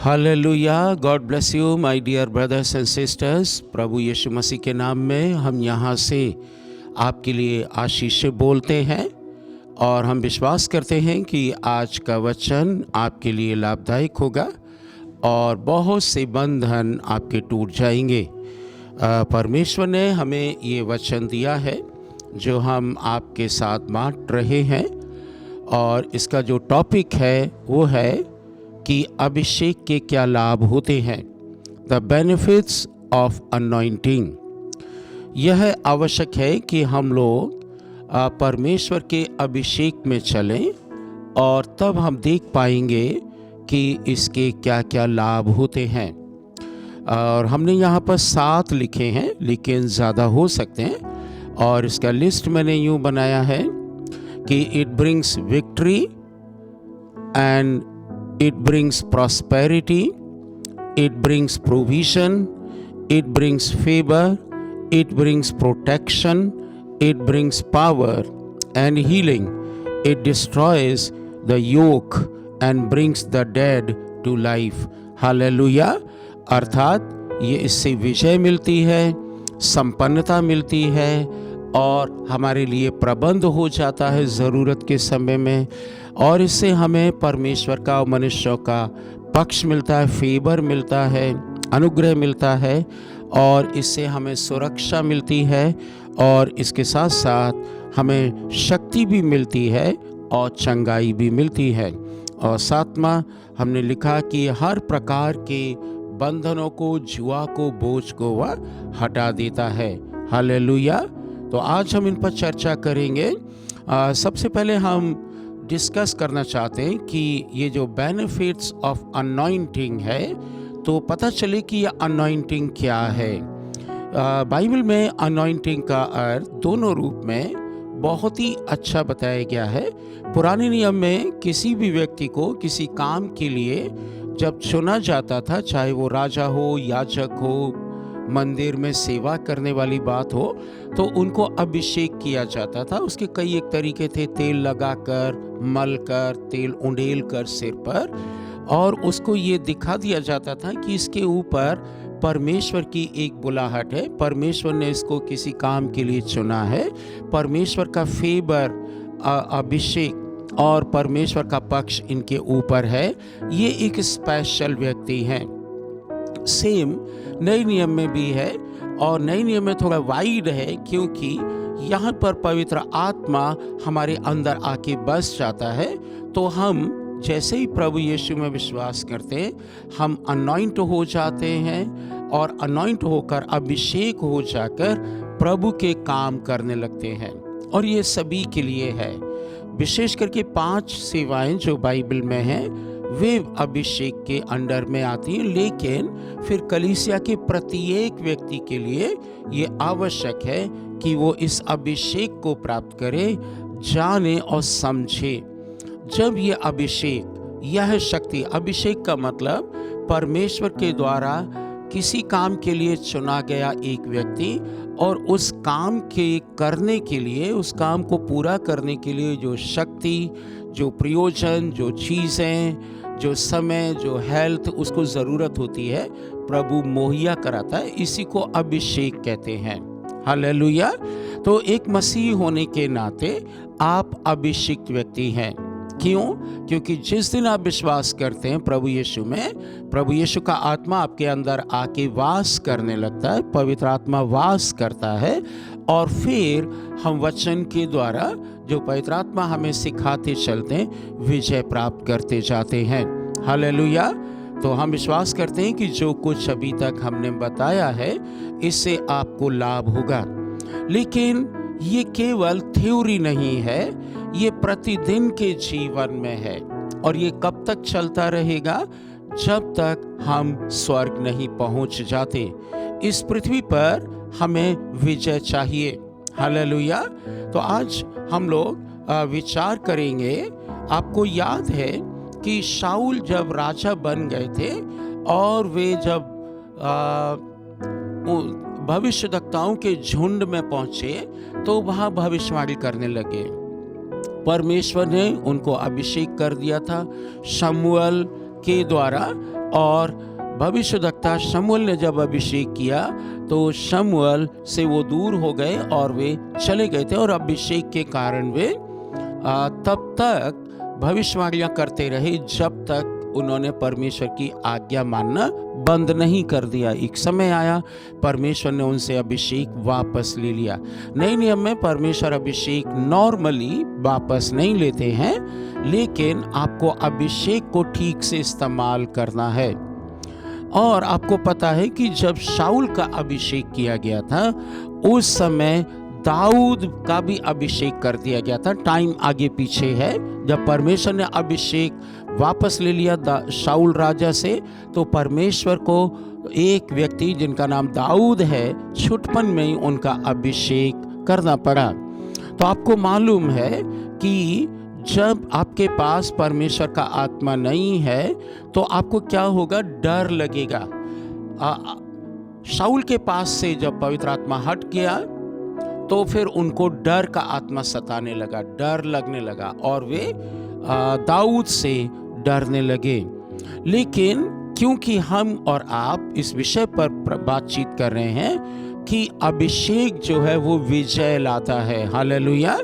Hallelujah. God bless you my dear brothers and sisters. प्रभु यीशु मसीह के नाम में हम यहाँ से आपके लिए आशीष बोलते हैं और हम विश्वास करते हैं कि आज का वचन आपके लिए लाभदायक होगा और बहुत से बंधन आपके टूट जाएंगे। परमेश्वर ने हमें ये वचन दिया है जो हम आपके साथ बांट रहे हैं और इसका जो टॉपिक है वो है कि अभिषेक के क्या लाभ होते हैं, द बेनिफिट्स ऑफ अनॉइंटिंग। यह आवश्यक है कि हम लोग परमेश्वर के अभिषेक में चलें और तब हम देख पाएंगे कि इसके क्या क्या लाभ होते हैं। और हमने यहाँ पर 7 लिखे हैं, लेकिन ज़्यादा हो सकते हैं। और इसका लिस्ट मैंने यूँ बनाया है कि it brings victory and it brings prosperity, it brings provision, it brings favor, it brings protection, it brings power and healing, it destroys the yoke and brings the dead to life. Hallelujah. अर्थात ये इससे विजय मिलती है, संपन्नता मिलती है और हमारे लिए प्रबंध हो जाता है ज़रूरत के समय में। और इससे हमें परमेश्वर का और मनुष्यों का पक्ष मिलता है, फेवर मिलता है, अनुग्रह मिलता है और इससे हमें सुरक्षा मिलती है और इसके साथ साथ हमें शक्ति भी मिलती है और चंगाई भी मिलती है। और 7वां हमने लिखा कि हर प्रकार के बंधनों को, जुआ को, बोझ को वह हटा देता है। हालेलुया। तो आज हम इन पर चर्चा करेंगे। सबसे पहले हम डिस्कस करना चाहते हैं कि ये जो बेनिफिट्स ऑफ अनॉइंटिंग है, तो पता चले कि ये अनॉइंटिंग क्या है। बाइबल में अनॉइंटिंग का अर्थ दोनों रूप में बहुत ही अच्छा बताया गया है। पुराने नियम में किसी भी व्यक्ति को किसी काम के लिए जब चुना जाता था, चाहे वो राजा हो, याजक हो, मंदिर में सेवा करने वाली बात हो, तो उनको अभिषेक किया जाता था। उसके कई एक तरीके थे, तेल लगाकर, मलकर, तेल उंडेल कर सिर पर, और उसको ये दिखा दिया जाता था कि इसके ऊपर परमेश्वर की एक बुलाहट है, परमेश्वर ने इसको किसी काम के लिए चुना है, परमेश्वर का फेवर, अभिषेक और परमेश्वर का पक्ष इनके ऊपर है। ये एक स्पेशल व्यक्ति हैं। सेम नए नियम में भी है और नए नियम में थोड़ा वाइड है, क्योंकि यहाँ पर पवित्र आत्मा हमारे अंदर आके बस जाता है। तो हम जैसे ही प्रभु यीशु में विश्वास करते हैं, हम अनॉइंट हो जाते हैं और अनॉइंट होकर अभिषेक हो जाकर प्रभु के काम करने लगते हैं। और ये सभी के लिए है। विशेष करके 5 सेवाएं जो बाइबल में हैं वे अभिषेक के अंडर में आती हैं, लेकिन फिर कलीसिया के प्रत्येक व्यक्ति के लिए ये आवश्यक है कि वो इस अभिषेक को प्राप्त करे, जाने और समझे। जब ये अभिषेक, यह शक्ति, अभिषेक का मतलब परमेश्वर के द्वारा किसी काम के लिए चुना गया एक व्यक्ति और उस काम के करने के लिए, उस काम को पूरा करने के लिए जो शक्ति, जो प्रयोजन, जो चीज़ें, जो समय, जो हेल्थ उसको ज़रूरत होती है, प्रभु मुहैया कराता है। इसी को अभिषेक कहते हैं। हालेलुया। तो एक मसीह होने के नाते आप अभिषिक्त व्यक्ति हैं। क्यों? क्योंकि जिस दिन आप विश्वास करते हैं प्रभु यीशु में, प्रभु यीशु का आत्मा आपके अंदर आके वास करने लगता है, पवित्र आत्मा वास करता है और फिर हम वचन के द्वारा जो पवित्र आत्मा हमें सिखाते चलते हैं, विजय प्राप्त करते जाते हैं। हालेलुया। तो हम विश्वास करते हैं कि जो कुछ अभी तक हमने बताया है, इससे आपको लाभ होगा। लेकिन ये केवल थ्योरी नहीं है, ये प्रतिदिन के जीवन में है। और ये कब तक चलता रहेगा? जब तक हम स्वर्ग नहीं पहुंच जाते। इस पृथ्वी पर हमें विजय चाहिए। हालेलुया। तो आज हम लोग विचार करेंगे। आपको याद है कि शाऊल जब राजा बन गए थे और वे जब भविष्यद्वक्ताओं के झुंड में पहुंचे तो वहां भविष्यवाणी करने लगे। परमेश्वर ने उनको अभिषेक कर दिया था शमूएल के द्वारा और भविष्यद्वक्ता शमूएल ने जब अभिषेक किया तो शमूएल से वो दूर हो गए और वे चले गए थे, और अभिषेक के कारण वे तब तक भविष्यवाणियां करते रहे जब तक उन्होंने परमेश्वर की आज्ञा मानना बंद नहीं कर दिया। एक समय आया, परमेश्वर ने उनसे अभिषेक वापस ले लिया। नए नियम में परमेश्वर अभिषेक नॉर्मली वापस नहीं लेते हैं, लेकिन आपको अभिषेक को ठीक से इस्तेमाल करना है। और आपको पता है कि जब शाऊल का अभिषेक किया गया था, उस समय दाऊद का भी अभिषेक कर दिया गया था। टाइम आगे पीछे है। जब परमेश्वर ने अभिषेक वापस ले लिया शाऊल राजा से, तो परमेश्वर को एक व्यक्ति जिनका नाम दाऊद है, छुटपन में ही उनका अभिषेक करना पड़ा। तो आपको मालूम है कि जब आपके पास परमेश्वर का आत्मा नहीं है तो आपको क्या होगा, डर लगेगा। शाऊल के पास से जब पवित्र आत्मा हट गया तो फिर उनको डर का आत्मा सताने लगा, डर लगने लगा, और वे दाऊद से डरने लगे। लेकिन क्योंकि हम और आप इस विषय पर बातचीत कर रहे हैं कि अभिषेक जो है वो विजय लाता है, हालेलुया,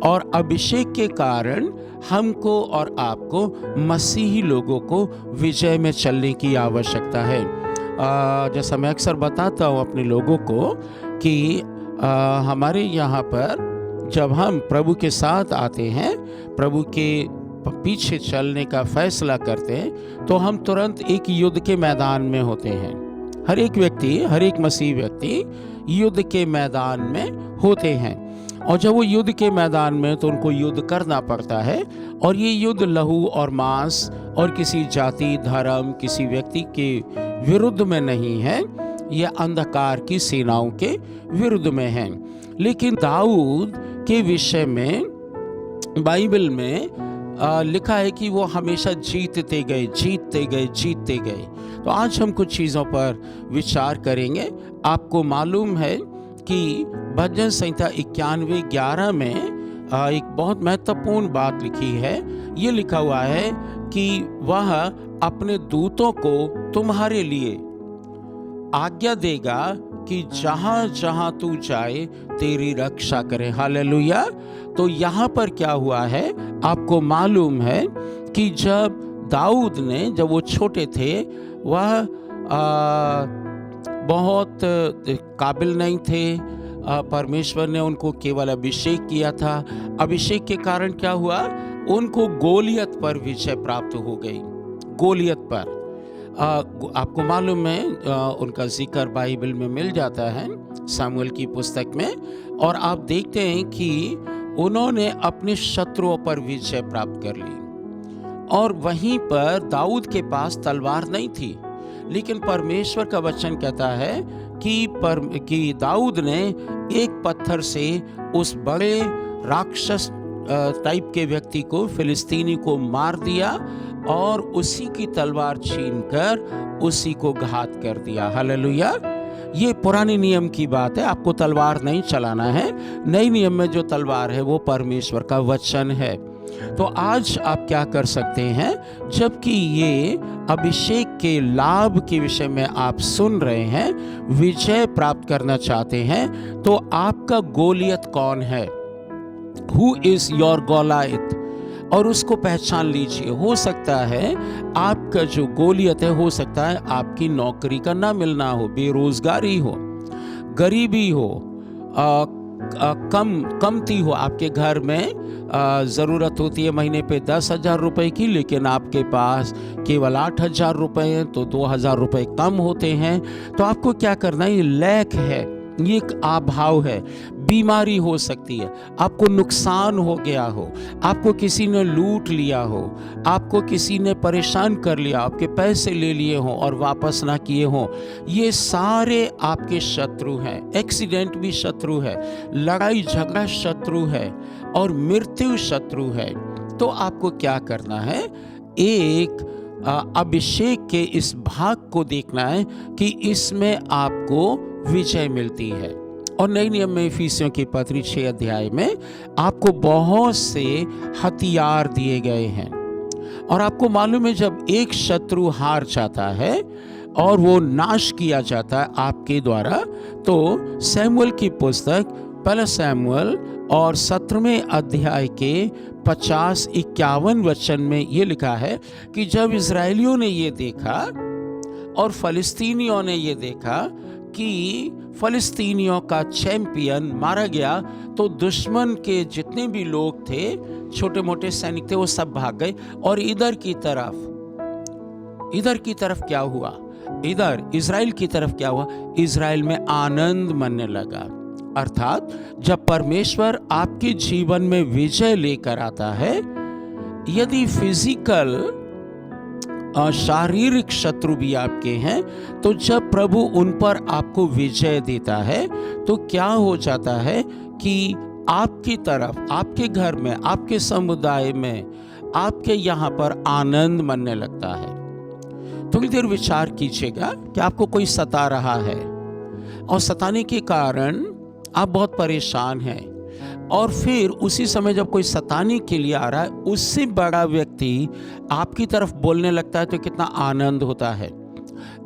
और अभिषेक के कारण हमको और आपको मसीही लोगों को विजय में चलने की आवश्यकता है। जैसा मैं अक्सर बताता हूँ अपने लोगों को कि हमारे यहाँ पर जब हम प्रभु के साथ आते हैं, प्रभु के पीछे चलने का फैसला करते हैं, तो हम तुरंत एक युद्ध के मैदान में होते हैं। हर एक व्यक्ति, हर एक मसीह व्यक्ति युद्ध के मैदान में होते हैं, और जब वो युद्ध के मैदान में तो उनको युद्ध करना पड़ता है। और ये युद्ध लहू और मांस और किसी जाति, धर्म, किसी व्यक्ति के विरुद्ध में नहीं है, यह अंधकार की सेनाओं के विरुद्ध में है। लेकिन दाऊद के विषय में बाइबल में लिखा है कि वो हमेशा जीतते गए। तो आज हम कुछ चीज़ों पर विचार करेंगे। आपको मालूम है कि भजन संहिता 91:11 में एक बहुत महत्वपूर्ण बात लिखी है। ये लिखा हुआ है कि वह अपने दूतों को तुम्हारे लिए आज्ञा देगा कि जहां जहां तू जाए तेरी रक्षा करे, हालेलुया। तो यहाँ पर क्या हुआ है, आपको मालूम है कि जब दाऊद ने, जब वो छोटे थे, वह बहुत काबिल नहीं थे। परमेश्वर ने उनको केवल अभिषेक किया था। अभिषेक के कारण क्या हुआ, उनको गोलियत पर विजय प्राप्त हो गई। गोलियत पर आपको मालूम है उनका जिक्र बाइबल में मिल जाता है, सामुएल की पुस्तक में, और आप देखते हैं कि उन्होंने अपने शत्रुओं पर विजय प्राप्त कर ली। और वहीं पर दाऊद के पास तलवार नहीं थी, लेकिन परमेश्वर का वचन कहता है कि दाऊद ने एक पत्थर से उस बड़े राक्षस टाइप के व्यक्ति को, फिलिस्तीनी को मार दिया, और उसी की तलवार छीनकर उसी को घात कर दिया, हालेलुया। ये पुराने नियम की बात है, आपको तलवार नहीं चलाना है। नए नियम में जो तलवार है वो परमेश्वर का वचन है। तो आज आप क्या कर सकते हैं, जबकि ये अभिषेक के लाभ के विषय में आप सुन रहे हैं, विजय प्राप्त करना चाहते हैं, तो आपका गोलियत कौन है, हु इज योर गोलायत, और उसको पहचान लीजिए। हो सकता है आपका जो गोलियत है, हो सकता है आपकी नौकरी का ना मिलना हो, बेरोजगारी हो, गरीबी हो, कमती हो। आपके घर में ज़रूरत होती है महीने पे 10,000 रुपए की, लेकिन आपके पास केवल 8,000 रुपए हैं, तो 2,000 रुपए कम होते हैं। तो आपको क्या करना है, ये लैक है, ये एक अभाव है। बीमारी हो सकती है, आपको नुकसान हो गया हो, आपको किसी ने लूट लिया हो, आपको किसी ने परेशान कर लिया, आपके पैसे ले लिए हों और वापस ना किए हों, ये सारे आपके शत्रु हैं। एक्सीडेंट भी शत्रु है, लड़ाई झगड़ा शत्रु है, और मृत्यु शत्रु है। तो आपको क्या करना है, एक अभिषेक के इस भाग को देखना है कि इसमें आपको विजय मिलती है। और नए नियम में इफिसियों की पत्री 6 अध्याय में आपको बहुत से हथियार दिए गए हैं, और आपको मालूम है जब एक शत्रु हार जाता है और वो नाश किया जाता है आपके द्वारा, तो सैमुअल की पुस्तक पहला सैमुअल और 17वें अध्याय के 50-51 वचन में ये लिखा है कि जब इजरायलियों ने ये देखा और फलिस्तीनियों ने ये देखा कि फलिस्तीनियों का चैंपियन मारा गया, तो दुश्मन के जितने भी लोग थे, छोटे मोटे सैनिक थे, वो सब भाग गए। और इधर की तरफ क्या हुआ? इधर इज़राइल की तरफ क्या हुआ? इज़राइल में आनंद मनने लगा। अर्थात जब परमेश्वर आपके जीवन में विजय लेकर आता है, यदि फिजिकल शारीरिक शत्रु भी आपके हैं, तो जब प्रभु उन पर आपको विजय देता है, तो क्या हो जाता है कि आपकी तरफ, आपके घर में, आपके समुदाय में, आपके यहाँ पर आनंद मनने लगता है। थोड़ी देर विचार कीजिएगा कि आपको कोई सता रहा है और सताने के कारण आप बहुत परेशान हैं, और फिर उसी समय जब कोई सताने के लिए आ रहा है, उससे बड़ा व्यक्ति आपकी तरफ बोलने लगता है, तो कितना आनंद होता है।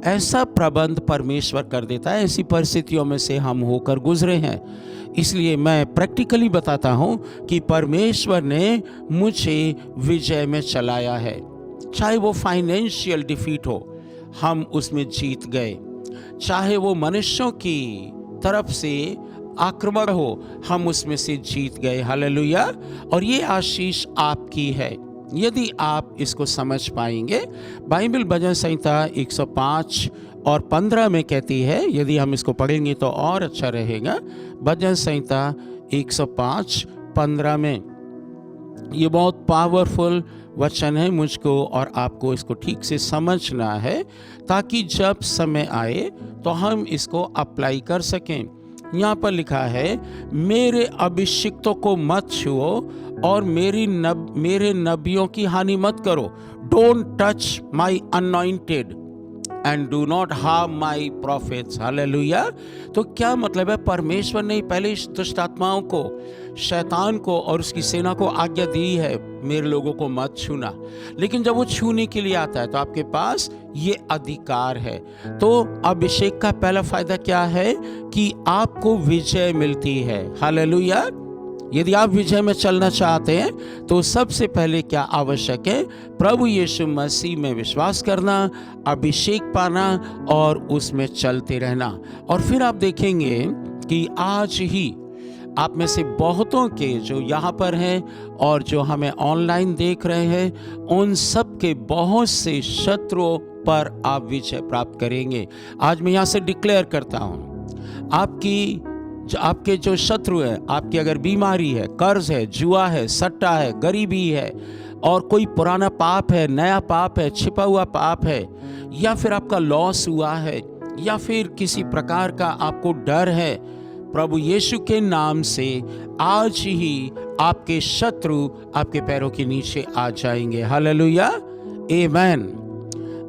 ऐसा प्रबंध परमेश्वर कर देता है। ऐसी परिस्थितियों में से हम होकर गुजरे हैं, इसलिए मैं प्रैक्टिकली बताता हूं कि परमेश्वर ने मुझे विजय में चलाया है। चाहे वो फाइनेंशियल डिफीट हो, हम उसमें जीत गए। चाहे वो मनुष्यों की तरफ से आक्रमण हो, हम उसमें से जीत गए। हालेलुया। और ये आशीष आपकी है यदि आप इसको समझ पाएंगे। बाइबल भजन संहिता 105 और 15 में कहती है, यदि हम इसको पढ़ेंगे तो और अच्छा रहेगा। भजन संहिता 105:15 में ये बहुत पावरफुल वचन है। मुझको और आपको इसको ठीक से समझना है, ताकि जब समय आए तो हम इसको अप्लाई कर सकें। यहाँ पर लिखा है, मेरे अभिषिक्तों को मत छुओ और मेरे नबियों की हानि मत करो। Don't touch my anointed and do not harm my profits. Hallelujah. तो क्या मतलब है? परमेश्वर ने पहले इस दुष्ट आत्माओं को, शैतान को और उसकी सेना को आज्ञा दी है, मेरे लोगों को मत छूना। लेकिन जब वो छूने के लिए आता है तो आपके पास ये अधिकार है। तो अभिषेक का पहला फायदा क्या है? कि आपको विजय मिलती है। हालेलुया। यदि आप विजय में चलना चाहते हैं तो सबसे पहले क्या आवश्यक है? प्रभु यीशु मसीह में विश्वास करना, अभिषेक पाना और उसमें चलते रहना। और फिर आप देखेंगे कि आज ही आप में से बहुतों के जो यहाँ पर हैं और जो हमें ऑनलाइन देख रहे हैं, उन सब के बहुत से शत्रुओं पर आप विजय प्राप्त करेंगे। आज मैं यहाँ से डिक्लेयर करता हूँ, आपके जो शत्रु है, आपकी अगर बीमारी है, कर्ज है, जुआ है, सट्टा है, गरीबी है, और कोई पुराना पाप है, नया पाप है, छिपा हुआ पाप है, या फिर आपका लॉस हुआ है, या फिर किसी प्रकार का आपको डर है, प्रभु यीशु के नाम से आज ही आपके शत्रु आपके पैरों के नीचे आ जाएंगे। हालेलुया, आमेन।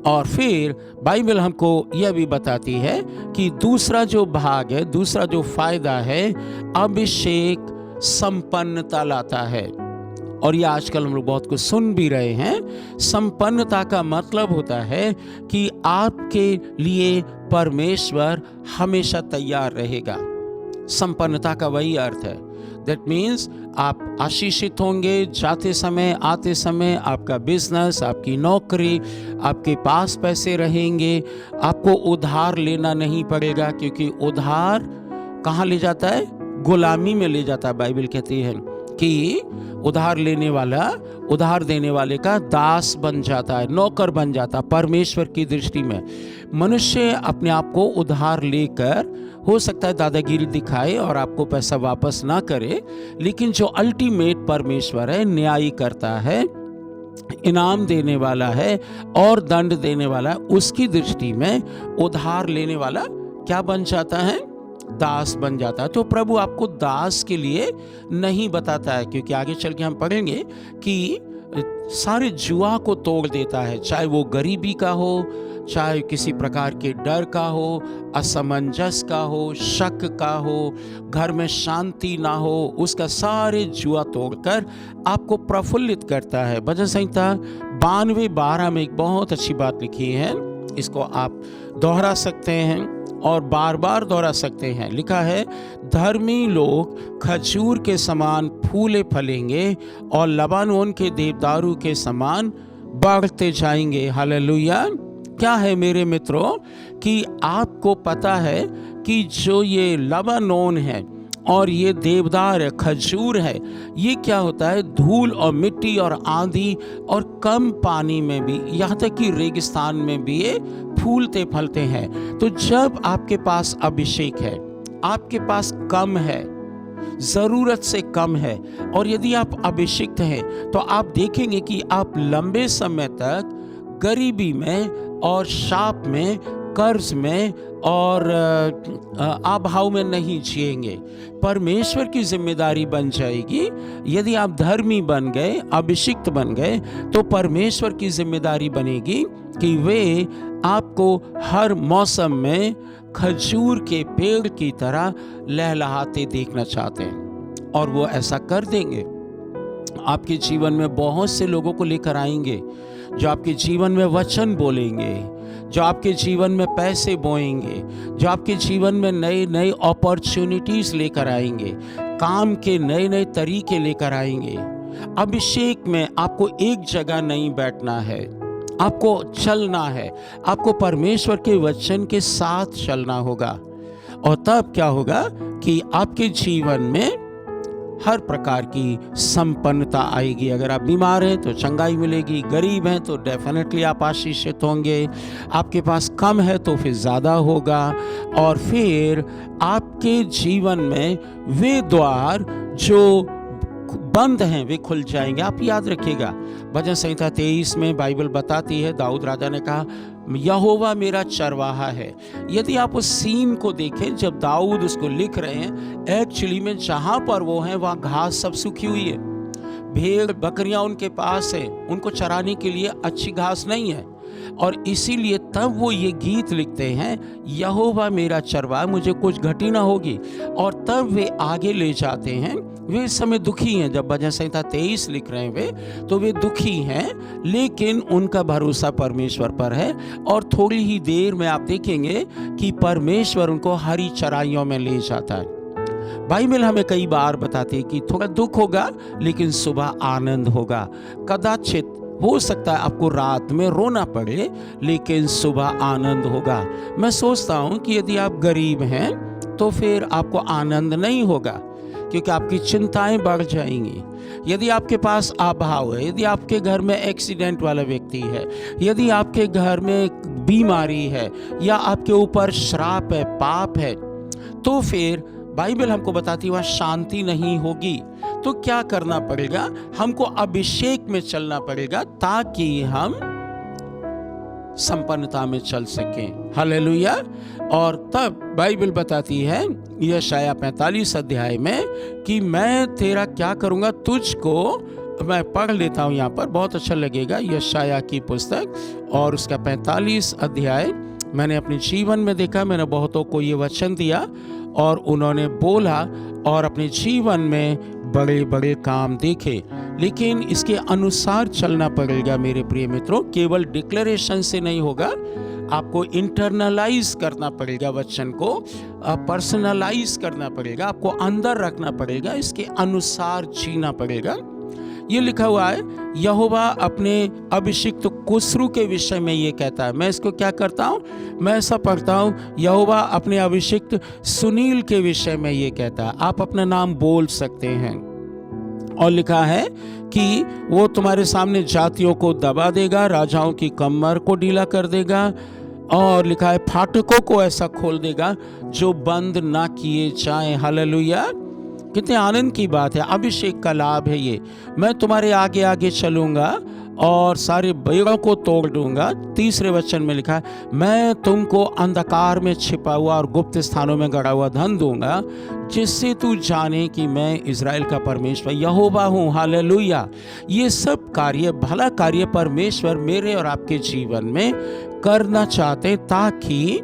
और फिर बाइबल हमको यह भी बताती है कि दूसरा जो भाग है, दूसरा जो फायदा है, अभिषेक संपन्नता लाता है। और ये आजकल हम लोग बहुत कुछ सुन भी रहे हैं। संपन्नता का मतलब होता है कि आपके लिए परमेश्वर हमेशा तैयार रहेगा। संपन्नता का वही अर्थ है। दैट मीन्स आप आशीषित होंगे जाते समय, आते समय। आपका बिजनेस, आपकी नौकरी, आपके पास पैसे रहेंगे। आपको उधार लेना नहीं पड़ेगा, क्योंकि उधार कहाँ ले जाता है? गुलामी में ले जाता है। बाइबल कहती है कि उधार लेने वाला उधार देने वाले का दास बन जाता है, नौकर बन जाता है। परमेश्वर की दृष्टि में मनुष्य अपने आप को उधार लेकर हो सकता है दादागिरी दिखाए और आपको पैसा वापस ना करे, लेकिन जो अल्टीमेट परमेश्वर है, न्याय करता है, इनाम देने वाला है और दंड देने वाला है, उसकी दृष्टि में उधार लेने वाला क्या बन जाता है? दास बन जाता है। तो प्रभु आपको दास के लिए नहीं बताता है, क्योंकि आगे चल के हम पढ़ेंगे कि सारे जुआ को तोड़ देता है, चाहे वो गरीबी का हो, चाहे किसी प्रकार के डर का हो, असमंजस का हो, शक का हो, घर में शांति ना हो, उसका सारे जुआ तोड़कर आपको प्रफुल्लित करता है। भजन संहिता 92:12 में एक बहुत अच्छी बात लिखी है, इसको आप दोहरा सकते हैं और बार बार दोहरा सकते हैं। लिखा है, धर्मी लोग खजूर के समान फूले फलेंगे और लबानोन के देवदारू के समान बढ़ते जाएंगे। हालेलुया। क्या है मेरे मित्रों कि आपको पता है कि जो ये लबानोन है और ये देवदार खजूर है, ये क्या होता है, धूल और मिट्टी और आंधी और कम पानी में भी, यहाँ तक कि रेगिस्तान में भी ये फूलते फलते हैं। तो जब आपके पास अभिषेक है, आपके पास कम है, ज़रूरत से कम है, और यदि आप अभिषिक्त हैं तो आप देखेंगे कि आप लंबे समय तक गरीबी में और शाप में, कर्ज में और अभाव में नहीं जिएंगे। परमेश्वर की जिम्मेदारी बन जाएगी। यदि आप धर्मी बन गए, अभिषिक्त बन गए, तो परमेश्वर की जिम्मेदारी बनेगी कि वे आपको हर मौसम में खजूर के पेड़ की तरह लहलहाते देखना चाहते हैं, और वो ऐसा कर देंगे। आपके जीवन में बहुत से लोगों को लेकर आएंगे जो आपके जीवन में वचन बोलेंगे, जो आपके जीवन में पैसे बोएंगे, जो आपके जीवन में नए नए अपॉर्चुनिटीज लेकर आएंगे, काम के नए नए तरीके लेकर आएंगे। अभिषेक में आपको एक जगह नहीं बैठना है, आपको चलना है, आपको परमेश्वर के वचन के साथ चलना होगा। और तब क्या होगा कि आपके जीवन में हर प्रकार की संपन्नता आएगी। अगर आप बीमार हैं तो चंगाई मिलेगी, गरीब हैं तो डेफिनेटली आप आशीषित होंगे, आपके पास कम है तो फिर ज़्यादा होगा, और फिर आपके जीवन में वे द्वार जो बंद हैं वे खुल जाएंगे। आप याद रखिएगा, भजन संहिता 23 में बाइबल बताती है, दाऊद राजा ने कहा, यहोवा मेरा चरवाहा है। यदि आप उस सीन को देखें जब दाऊद उसको लिख रहे हैं, एक्चुअली में जहां पर वो हैं वहां घास सब सूखी हुई है, भेड़ बकरियां उनके पास है, उनको चराने के लिए अच्छी घास नहीं है, और इसीलिए तब वो ये गीत लिखते हैं, यहोवा मेरा चरवाहा, मुझे कुछ घटी ना होगी। और तब वे आगे ले जाते हैं। वे इस समय दुखी हैं, जब भजन संहिता 23 लिख रहे हैं वे, तो वे दुखी हैं, लेकिन उनका भरोसा परमेश्वर पर है। और थोड़ी ही देर में आप देखेंगे कि परमेश्वर उनको हरी चराइयों में ले जाता है। बाइबल हमें कई बार बताती है कि थोड़ा दुख होगा लेकिन सुबह आनंद होगा। कदाचित हो सकता है आपको रात में रोना पड़े लेकिन सुबह आनंद होगा। मैं सोचता हूं कि यदि आप गरीब हैं तो फिर आपको आनंद नहीं होगा, क्योंकि आपकी चिंताएं बढ़ जाएंगी। यदि आपके पास अभाव है, यदि आपके घर में एक्सीडेंट वाला व्यक्ति है, यदि आपके घर में बीमारी है या आपके ऊपर श्राप है, पाप है, तो फिर बाइबल हमको बताती है वहाँ शांति नहीं होगी। तो क्या करना पड़ेगा, हमको अभिषेक में चलना पड़ेगा ताकि हम संपन्नता में चल सकें। हालेलुया। और तब बाइबल बताती है यशाया 45 अध्याय में कि मैं तेरा क्या करूंगा, तुझको, मैं पढ़ लेता हूं यहाँ पर, बहुत अच्छा लगेगा। यशाया की पुस्तक और उसका 45 अध्याय मैंने अपने जीवन में देखा। मैंने बहुतों को ये वचन दिया और उन्होंने बोला और अपने जीवन में बड़े बड़े काम देखे, लेकिन इसके अनुसार चलना पड़ेगा मेरे प्रिय मित्रों। केवल डिक्लेरेशन से नहीं होगा, आपको इंटरनलाइज करना पड़ेगा, वचन को पर्सनलाइज करना पड़ेगा, आपको अंदर रखना पड़ेगा, इसके अनुसार जीना पड़ेगा। ये लिखा हुआ है, यहोवा अपने अभिषिक्त कुस्रू के विषय में ये कहता है। मैं इसको क्या करता हूँ, मैं ऐसा पढ़ता हूँ, यहोवा अपने अभिषिक्त सुनील के विषय में ये कहता है। आप अपना नाम बोल सकते हैं। और लिखा है कि वो तुम्हारे सामने जातियों को दबा देगा, राजाओं की कमर को ढीला कर देगा, और लिखा है फाटकों को ऐसा खोल देगा जो बंद ना किए जाएं। हालेलुया। कितने आनंद की बात है, अभिषेक का लाभ है ये। मैं तुम्हारे आगे आगे चलूंगा और सारे बेड़ों को तोड़ दूंगा। तीसरे वचन में लिखा है, मैं तुमको अंधकार में छिपा हुआ और गुप्त स्थानों में गड़ा हुआ धन दूंगा, जिससे तू जाने कि मैं इज़राइल का परमेश्वर यहोवा हूँ। हालेलुया। ये सब कार्य, भला कार्य परमेश्वर मेरे और आपके जीवन में करना चाहते ताकि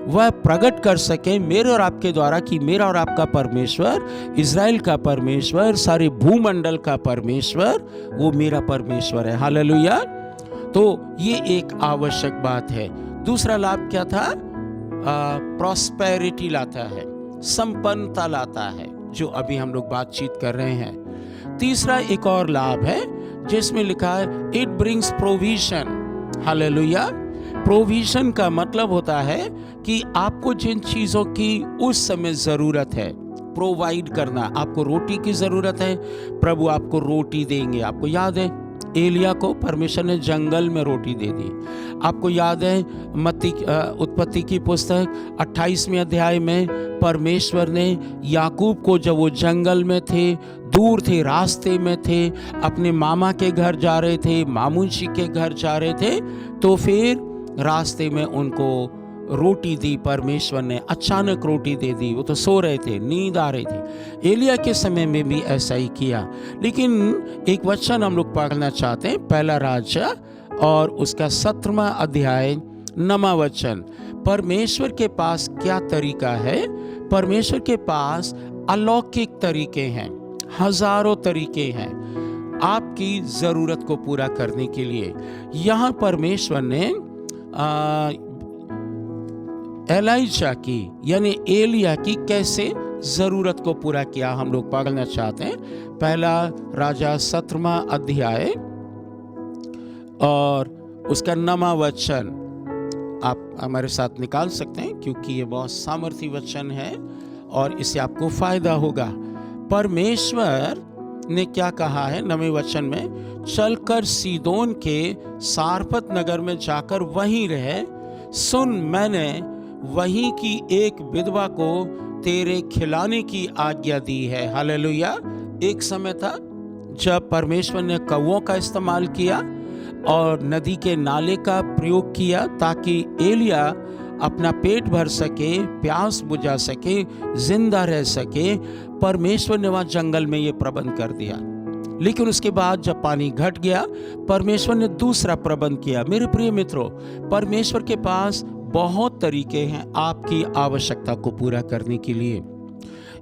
वह प्रकट कर सके मेरे और आपके द्वारा कि मेरा और आपका परमेश्वर, इज़राइल का परमेश्वर, सारे भूमंडल का परमेश्वर, वो मेरा परमेश्वर है। हालेलुया। तो ये एक आवश्यक बात है। दूसरा लाभ क्या था? प्रॉस्पेरिटी लाता है, संपन्नता लाता है, जो अभी हम लोग बातचीत कर रहे हैं। तीसरा एक और लाभ है जिसमें लिखा है it brings provision. Hallelujah. Provision का मतलब होता है कि आपको जिन चीजों की उस समय जरूरत है प्रोवाइड करना। आपको रोटी की जरूरत है, प्रभु आपको रोटी देंगे। आपको याद है एलिया को परमेश्वर ने जंगल में रोटी दे दी। आपको याद है उत्पत्ति की पुस्तक 28वें अध्याय में परमेश्वर ने याकूब को, जब वो जंगल में थे, दूर थे, रास्ते में थे, अपने मामा के घर जा रहे थे, मामू जी के घर जा रहे थे, तो फिर रास्ते में उनको रोटी दी परमेश्वर ने। अचानक रोटी दे दी। वो तो सो रहे थे, नींद आ रही थी। एलिया के समय में भी ऐसा ही किया। लेकिन एक वचन हम लोग पढ़ना चाहते हैं, पहला राजा और उसका 17वां अध्याय 9वां वचन। परमेश्वर के पास क्या तरीका है? परमेश्वर के पास अलौकिक तरीके हैं, हजारों तरीके हैं आपकी जरूरत को पूरा करने के लिए। यहां परमेश्वर ने एलाइजा की यानी एलिया की कैसे जरूरत को पूरा किया, हम लोग पढ़ना चाहते हैं। पहला राजा 17वां अध्याय और उसका 9वां वचन आप हमारे साथ निकाल सकते हैं, क्योंकि ये बहुत सामर्थी वचन है और इससे आपको फायदा होगा। परमेश्वर ने क्या कहा है 9वें वचन में? चलकर सीदोन के सारपत नगर में जाकर वहीं रहे। सुन, मैंने वहीं की एक विधवा को तेरे खिलाने की आज्ञा दी है। हालेलुया। एक समय था जब परमेश्वर ने कौवों का इस्तेमाल किया और नदी के नाले का प्रयोग किया ताकि एलिया अपना पेट भर सके, प्यास बुझा सके, जिंदा रह सके। परमेश्वर ने वहां जंगल में ये प्रबंध कर दिया। लेकिन उसके बाद जब पानी घट गया, परमेश्वर ने दूसरा प्रबंध किया। मेरे प्रिय मित्रों, परमेश्वर के पास बहुत तरीके हैं आपकी आवश्यकता को पूरा करने के लिए।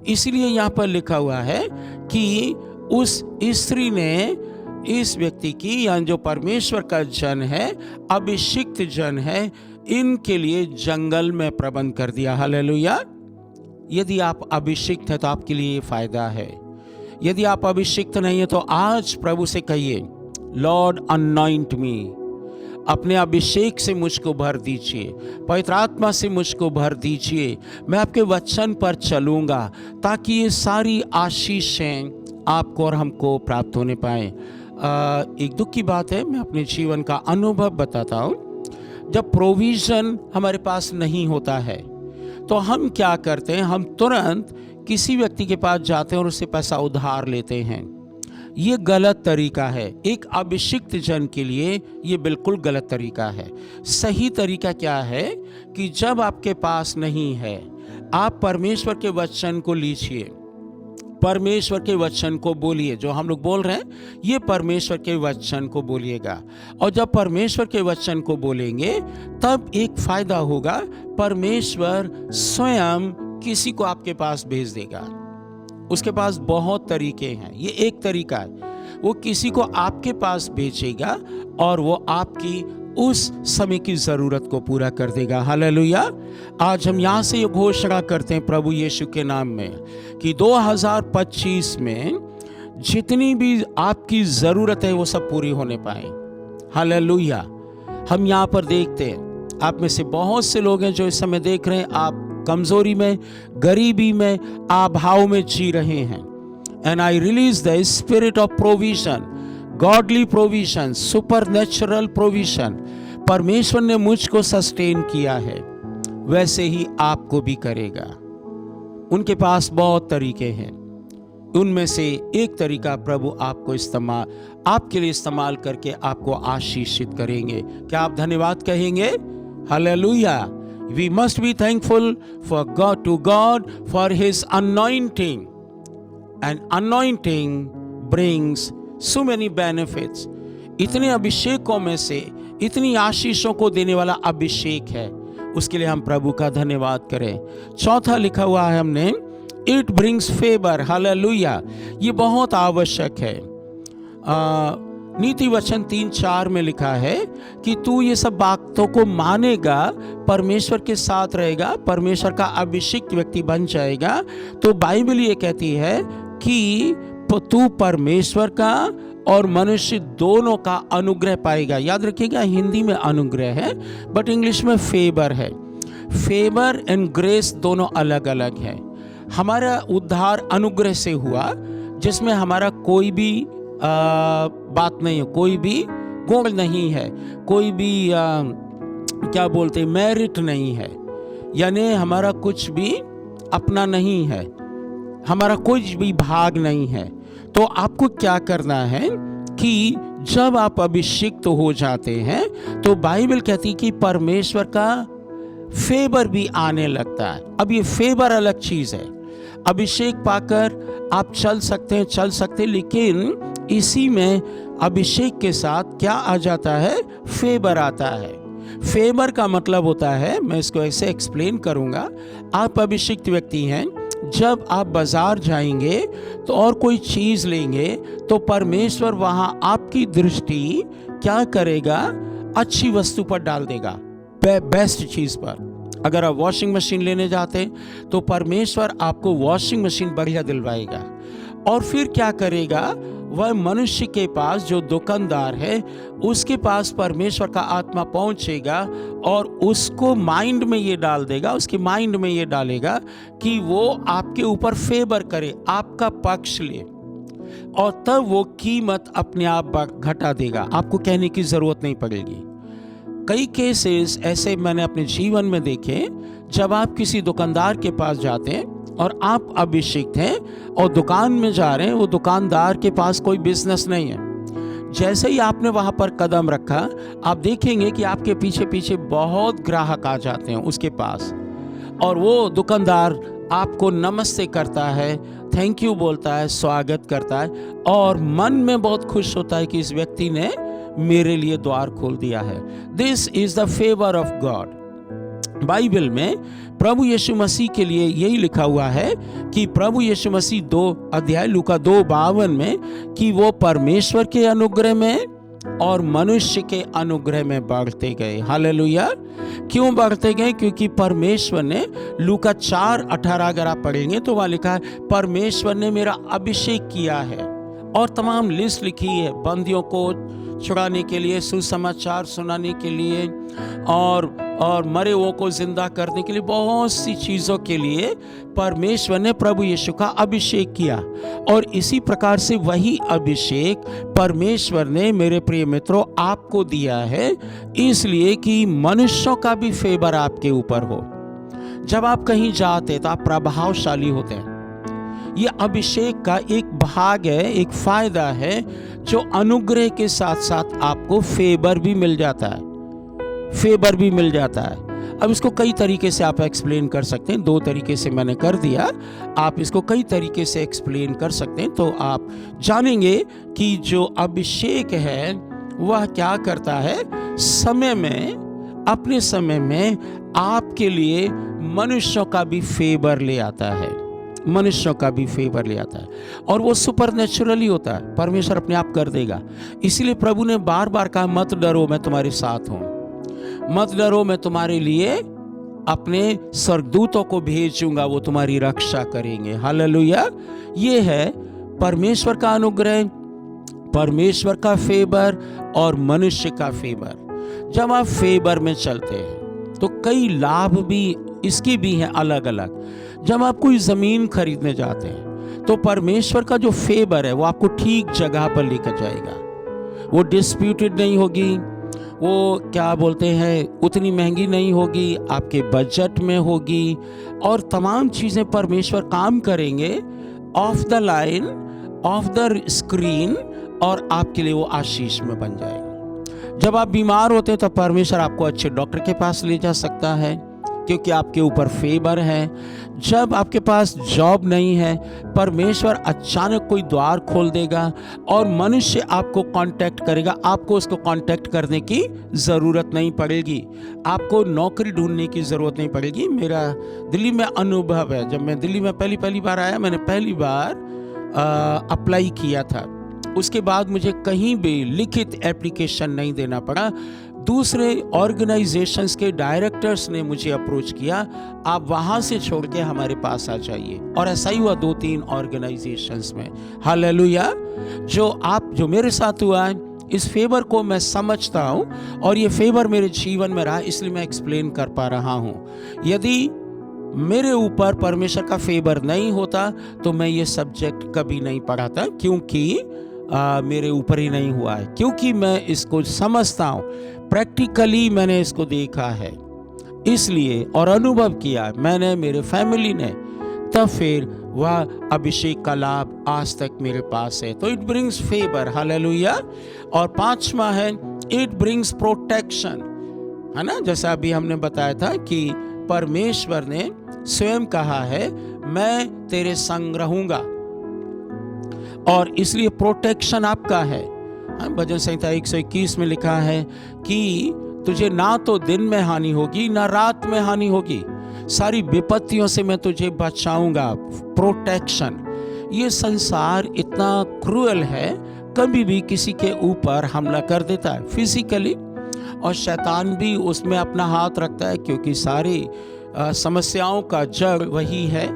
इसलिए यहाँ पर लिखा हुआ है कि उस स्त्री ने इस व्यक्ति की, यानी जो परमेश्वर का जन है, अभिषिक्त जन है, इनके लिए जंगल में प्रबंध कर दिया। हालेलुया। यदि आप अभिषिक्त हैं तो आपके लिए ये फायदा है। यदि आप अभिषिक्त नहीं है तो आज प्रभु से कहिए, लॉर्ड अनॉइंट मी। अपने अभिषेक से मुझको भर दीजिए, पवित्र आत्मा से मुझको भर दीजिए। मैं आपके वचन पर चलूंगा ताकि ये सारी आशीषें आपको और हमको प्राप्त होने पाए। एक दुख की बात है, मैं अपने जीवन का अनुभव बताता हूँ। जब प्रोविजन हमारे पास नहीं होता है तो हम क्या करते हैं? हम तुरंत किसी व्यक्ति के पास जाते हैं और उससे पैसा उधार लेते हैं। ये गलत तरीका है। एक अभिषिक्त जन के लिए ये बिल्कुल गलत तरीका है। सही तरीका क्या है कि जब आपके पास नहीं है, आप परमेश्वर के वचन को लीजिए, परमेश्वर के वचन को बोलिए। जो हम लोग बोल रहे हैं ये परमेश्वर के वचन को बोलिएगा। और जब परमेश्वर के वचन को बोलेंगे तब एक फायदा होगा, परमेश्वर स्वयं किसी को आपके पास भेज देगा। उसके पास बहुत तरीके हैं, ये एक तरीका है। वो किसी को आपके पास भेजेगा और वो आपकी उस समय की जरूरत को पूरा कर देगा। हालेलुया। आज हम यहाँ से ये घोषणा करते हैं प्रभु यीशु के नाम में कि 2025 में जितनी भी आपकी जरूरत है वो सब पूरी होने पाए। हालेलुया। हम यहाँ पर देखते हैं, आप में से बहुत से लोग हैं जो इस समय देख रहे हैं, आप कमजोरी में, गरीबी में, अभाव में जी रहे हैं। And I release the spirit of provision, godly provision, supernatural provision. परमेश्वर ने मुझको सस्टेन किया है, वैसे ही आपको भी करेगा। उनके पास बहुत तरीके हैं, उनमें से एक तरीका प्रभु आपके लिए इस्तेमाल करके आपको आशीषित करेंगे। क्या आप धन्यवाद कहेंगे? Hallelujah. We must be thankful to God for His anointing. And anointing brings so many benefits. इतने अभिषेकों में से इतनी आशीषों को देने वाला अभिषेक है, उसके लिए हम प्रभु का धन्यवाद करें। चौथा लिखा हुआ है हमने, It brings favor. हालेलुया। ये बहुत आवश्यक है। नीति वचन 3:4 में लिखा है कि तू ये सब बातों को मानेगा, परमेश्वर के साथ रहेगा, परमेश्वर का अभिषिक्त व्यक्ति बन जाएगा। तो बाइबल ये कहती है कि तू परमेश्वर का और मनुष्य दोनों का अनुग्रह पाएगा। याद रखिएगा, हिंदी में अनुग्रह है बट इंग्लिश में फेवर है। फेवर एंड ग्रेस दोनों अलग अलग है। हमारा उद्धार अनुग्रह से हुआ, जिसमें हमारा कोई भी बात नहीं है, कोई भी गुण नहीं है, कोई भी क्या बोलते मेरिट नहीं है, यानी हमारा कुछ भी अपना नहीं है, हमारा कुछ भी भाग नहीं है। तो आपको क्या करना है कि जब आप अभिषिक्त हो जाते हैं तो बाइबल कहती है कि परमेश्वर का फेवर भी आने लगता है। अब ये फेवर अलग चीज है। अभिषेक पाकर आप चल सकते हैं, लेकिन इसी में अभिषेक के साथ क्या आ जाता है? फेवर आता है। फेवर का मतलब होता है, मैं इसको ऐसे एक्सप्लेन करूंगा। आप अभिषिक्त व्यक्ति हैं, जब आप बाजार जाएंगे तो और कोई चीज लेंगे तो परमेश्वर वहां आपकी दृष्टि क्या करेगा? अच्छी वस्तु पर डाल देगा, बेस्ट चीज पर। अगर आप वॉशिंग मशीन लेने जाते हैं तो परमेश्वर आपको वॉशिंग मशीन बढ़िया दिलवाएगा। और फिर क्या करेगा? वह मनुष्य के पास, जो दुकानदार है, उसके पास परमेश्वर का आत्मा पहुंचेगा और उसको माइंड में ये डाल देगा, उसके माइंड में ये डालेगा कि वो आपके ऊपर फेवर करे, आपका पक्ष ले, और तब वो कीमत अपने आप घटा देगा। आपको कहने की जरूरत नहीं पड़ेगी। कई केसेस ऐसे मैंने अपने जीवन में देखे, जब आप किसी दुकानदार के पास जाते हैं और आप अभिषिक्त हैं और दुकान में जा रहे हैं, वो दुकानदार के पास कोई बिजनेस नहीं है। जैसे ही आपने वहां पर कदम रखा, आप देखेंगे कि आपके पीछे पीछे बहुत ग्राहक आ जाते हैं उसके पास, और वो दुकानदार आपको नमस्ते करता है, थैंक यू बोलता है, स्वागत करता है, और मन में बहुत खुश होता है कि इस व्यक्ति ने मेरे लिए द्वार खोल दिया है। This is the favour of God. Bible में प्रभु यीशु मसीह के लिए यही लिखा हुआ है कि प्रभु यीशु मसीह 2 अध्याय लूका 2:52 में कि वो परमेश्वर के अनुग्रह में और मनुष्य के अनुग्रह में बढ़ते गए। हालेलुया। क्यों बढ़ते गए? क्योंकि परमेश्वर ने, लूका 4:18 अगर आप पढ़ेंगे तो वहां लिखा है, परमेश्वर ने मेरा अभिषेक किया है, और तमाम लिस्ट लिखी है, बंदियों को छुड़ाने के लिए, सुसमाचार सुनाने के लिए, और मरे हुओं को जिंदा करने के लिए, बहुत सी चीजों के लिए परमेश्वर ने प्रभु यीशु का अभिषेक किया। और इसी प्रकार से वही अभिषेक परमेश्वर ने, मेरे प्रिय मित्रों, आपको दिया है, इसलिए कि मनुष्यों का भी फेवर आपके ऊपर हो। जब आप कहीं जाते तो आप प्रभावशाली होते हैं। ये अभिषेक का एक भाग है, एक फायदा है, जो अनुग्रह के साथ साथ आपको फेवर भी मिल जाता है, फेवर भी मिल जाता है। अब इसको कई तरीके से आप एक्सप्लेन कर सकते हैं। 2 तरीके से मैंने कर दिया, आप इसको कई तरीके से एक्सप्लेन कर सकते हैं, तो आप जानेंगे कि जो अभिषेक है वह क्या करता है। समय में, अपने समय में आपके लिए मनुष्यों का भी फेवर ले आता है, मनुष्यों का भी फेवर ले आता है, और वो सुपर नेचुरली होता है, परमेश्वर अपने आप कर देगा। इसीलिए प्रभु ने बार बार कहा, मत डरो, मैं तुम्हारे साथ हूं, मत डरो, मैं तुम्हारे लिए अपने स्वर्गदूतों को भेजूंगा, वो तुम्हारी रक्षा करेंगे। हालेलुया। ये है परमेश्वर का अनुग्रह, परमेश्वर का फेवर और मनुष्य का फेवर। जब आप फेवर में चलते हैं तो कई लाभ भी इसके भी हैं अलग अलग। जब आप कोई जमीन खरीदने जाते हैं तो परमेश्वर का जो फेवर है वो आपको ठीक जगह पर लेकर जाएगा, वो डिस्प्यूटेड नहीं होगी, वो क्या बोलते हैं, उतनी महंगी नहीं होगी, आपके बजट में होगी, और तमाम चीजें परमेश्वर काम करेंगे of the line, of the screen, और आपके लिए वो आशीष में बन जाएगा। जब आप बीमार होते हैं तो परमेश्वर आपको अच्छे डॉक्टर के पास ले जा सकता है, क्योंकि आपके ऊपर फेवर है। जब आपके पास जॉब नहीं है, परमेश्वर अचानक कोई द्वार खोल देगा और मनुष्य आपको कांटेक्ट करेगा, आपको उसको कांटेक्ट करने की ज़रूरत नहीं पड़ेगी, आपको नौकरी ढूंढने की ज़रूरत नहीं पड़ेगी। मेरा दिल्ली में अनुभव है, जब मैं दिल्ली में पहली बार आया, मैंने पहली बार अप्लाई किया था, उसके बाद मुझे कहीं भी लिखित एप्लीकेशन नहीं देना पड़ा। दूसरे ऑर्गेनाइजेशंस के डायरेक्टर्स ने मुझे अप्रोच किया, आप वहाँ से छोड़ के हमारे पास आ जाइए, और ऐसा ही हुआ 2-3 ऑर्गेनाइजेशंस में। हालेलुया। जो मेरे साथ हुआ है, इस फेवर को मैं समझता हूँ और ये फेवर मेरे जीवन में रहा, इसलिए मैं एक्सप्लेन कर पा रहा हूँ। यदि मेरे ऊपर परमेश्वर का फेवर नहीं होता तो मैं ये सब्जेक्ट कभी नहीं पढ़ाता, क्योंकि मेरे ऊपर ही नहीं हुआ है, क्योंकि मैं इसको समझता हूँ, प्रैक्टिकली मैंने इसको देखा है इसलिए, और अनुभव किया मैंने, मेरे फैमिली ने, तब फिर वह अभिषेक का लाभ आज तक मेरे पास है। तो इट ब्रिंग्स फेवर, हालेलुया। और 5वां है इट ब्रिंग्स प्रोटेक्शन, है ना। जैसा अभी हमने बताया था कि परमेश्वर ने स्वयं कहा है मैं तेरे संग रहूंगा, और इसलिए प्रोटेक्शन आपका है। भजन संहिता 121 में लिखा है कि तुझे ना तो दिन में हानि होगी ना रात में हानि होगी, सारी विपत्तियों से मैं तुझे बचाऊंगा। प्रोटेक्शन। ये संसार इतना क्रूएल है, कभी भी किसी के ऊपर हमला कर देता है फिजिकली, और शैतान भी उसमें अपना हाथ रखता है, क्योंकि सारी समस्याओं का जड़ वही है,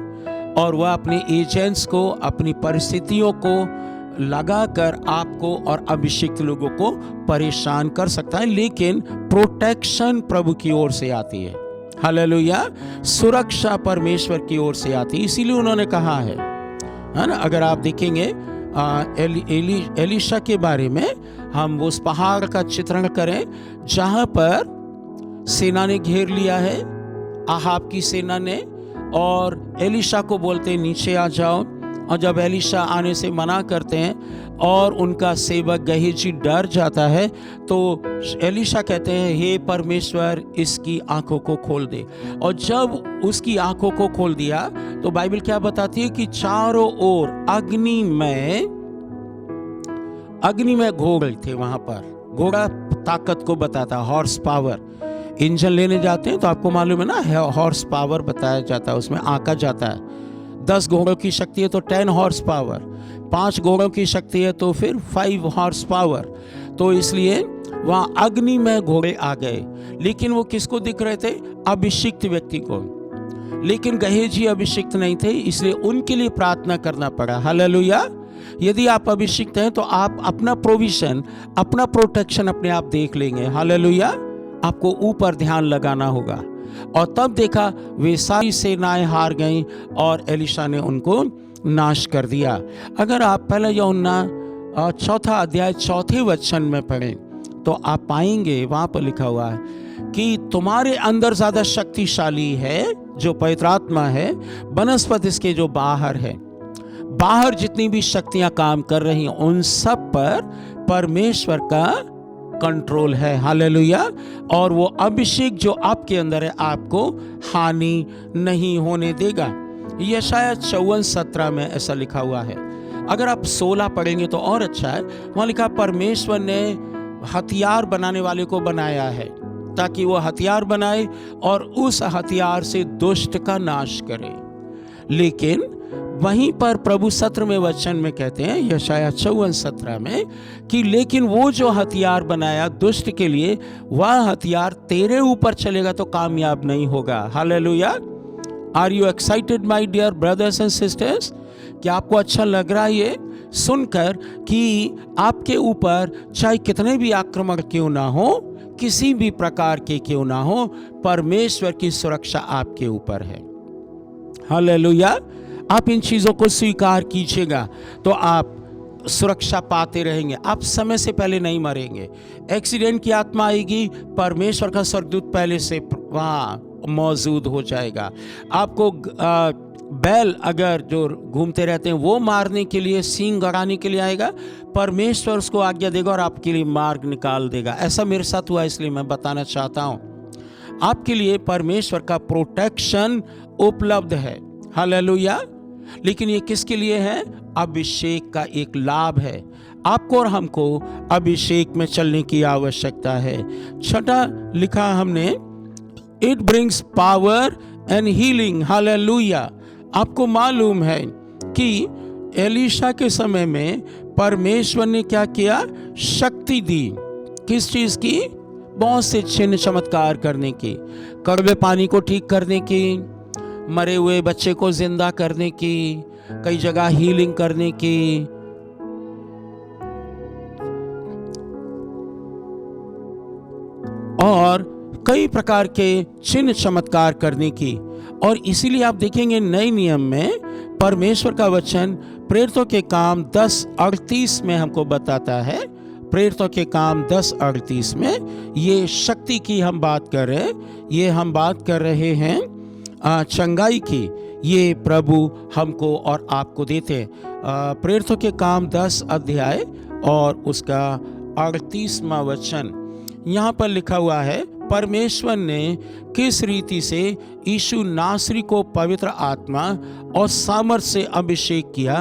और वह अपने एजेंट्स को, अपनी परिस्थितियों को लगाकर आपको और अभिषिक्त लोगों को परेशान कर सकता है। लेकिन प्रोटेक्शन प्रभु की ओर से आती है, हालेलुया। सुरक्षा परमेश्वर की ओर से आती है, इसीलिए उन्होंने कहा है ना। अगर आप देखेंगे एलीशा के बारे में, हम उस पहाड़ का चित्रण करें जहां पर सेना ने घेर लिया है, आहाब की सेना ने, और एलीशा को बोलते नीचे आ जाओ, और जब एलीशा आने से मना करते हैं और उनका सेवक गेहजी डर जाता है, तो एलीशा कहते हैं हे परमेश्वर इसकी आंखों को खोल दे। और जब उसकी आंखों को खोल दिया तो बाइबल क्या बताती है कि चारों ओर अग्नि में घोड़े थे। वहां पर घोड़ा ताकत को बताता, हॉर्स पावर। इंजन लेने जाते हैं तो आपको मालूम है ना, हॉर्स पावर बताया जाता है, उसमें आंका जाता है। 10 घोड़ों की शक्ति है तो 10 हॉर्स पावर, 5 घोड़ों की शक्ति है तो फिर 5 हॉर्स पावर। तो इसलिए वहां अग्नि में घोड़े आ गए, लेकिन वो किसको दिख रहे थे? अभिषिक्त व्यक्ति को। लेकिन गेहजी अभिषिक्त नहीं थे, इसलिए उनके लिए प्रार्थना करना पड़ा। हालेलुया। यदि आप अभिषिक्त हैं तो आप अपना प्रोविजन, अपना प्रोटेक्शन अपने आप देख लेंगे। हालेलुया। आपको ऊपर ध्यान लगाना होगा। और तब देखा वे सारी सेनाएं हार गईं और एलीशा ने उनको नाश कर दिया। अगर आप पहला यूहन्ना 4 अध्याय 4 वचन में पढ़ें तो आप पाएंगे वहां पर लिखा हुआ है कि तुम्हारे अंदर ज्यादा शक्तिशाली है जो पवित्र आत्मा है बनस्पत इसके जो बाहर है। बाहर जितनी भी शक्तियां काम कर रही हैं उन सब पर परमेश्वर का कंट्रोल है। हालेलुया। और वो अभिषेक जो आपके अंदर है आपको हानि नहीं होने देगा। यशायाह 54:17 में ऐसा लिखा हुआ है। अगर आप 16 पढ़ेंगे तो और अच्छा है। वहां लिखा परमेश्वर ने हथियार बनाने वाले को बनाया है ताकि वो हथियार बनाए और उस हथियार से दुष्ट का नाश करे। लेकिन वहीं पर प्रभु 17वें वचन में कहते हैं यशायाह 54:17 में कि लेकिन वो जो हथियार बनाया दुष्ट के लिए वह हथियार तेरे ऊपर चलेगा तो कामयाब नहीं होगा। Hallelujah. Are you excited my dear brothers and sisters? क्या आपको अच्छा लग रहा है ये सुनकर कि आपके ऊपर चाहे कितने भी आक्रमण क्यों ना हो, किसी भी प्रकार के क्यों ना हो, परमेश्वर की सुरक्षा आपके ऊपर है। हालेलुया। आप इन चीजों को स्वीकार कीजिएगा तो आप सुरक्षा पाते रहेंगे। आप समय से पहले नहीं मरेंगे। एक्सीडेंट की आत्मा आएगी, परमेश्वर का स्वर्गदूत पहले से वहां मौजूद हो जाएगा। आपको बैल अगर जो घूमते रहते हैं वो मारने के लिए, सींग गड़ाने के लिए आएगा, परमेश्वर उसको आज्ञा देगा और आपके लिए मार्ग निकाल देगा। ऐसा मेरे साथ हुआ, इसलिए मैं बताना चाहता हूं आपके लिए परमेश्वर का प्रोटेक्शन उपलब्ध है। हालेलुया। लेकिन ये किसके लिए है? अभिषेक का एक लाभ है। आपको और हमको अभिषेक में चलने की आवश्यकता है। 6 लिखा हमने, it brings power and healing. Hallelujah. आपको मालूम है कि एलीशा के समय में परमेश्वर ने क्या किया? शक्ति दी। किस चीज की? बहुत से चिन्ह चमत्कार करने की, कड़वे पानी को ठीक करने की, मरे हुए बच्चे को जिंदा करने की, कई जगह हीलिंग करने की, और कई प्रकार के चिन्ह चमत्कार करने की। और इसीलिए आप देखेंगे नए नियम में परमेश्वर का वचन प्रेरितों के काम 10:38 में हमको बताता है। प्रेरितों के काम 10:38 में ये शक्ति की हम बात कर रहे हैं, ये हम बात कर रहे हैं चंगाई की। ये प्रभु हमको और आपको देते हैं। प्रेरितों के काम 10 अध्याय और उसका 38वां वचन यहाँ पर लिखा हुआ है, परमेश्वर ने किस रीति से यीशु नासरी को पवित्र आत्मा और सामर्थ से अभिषेक किया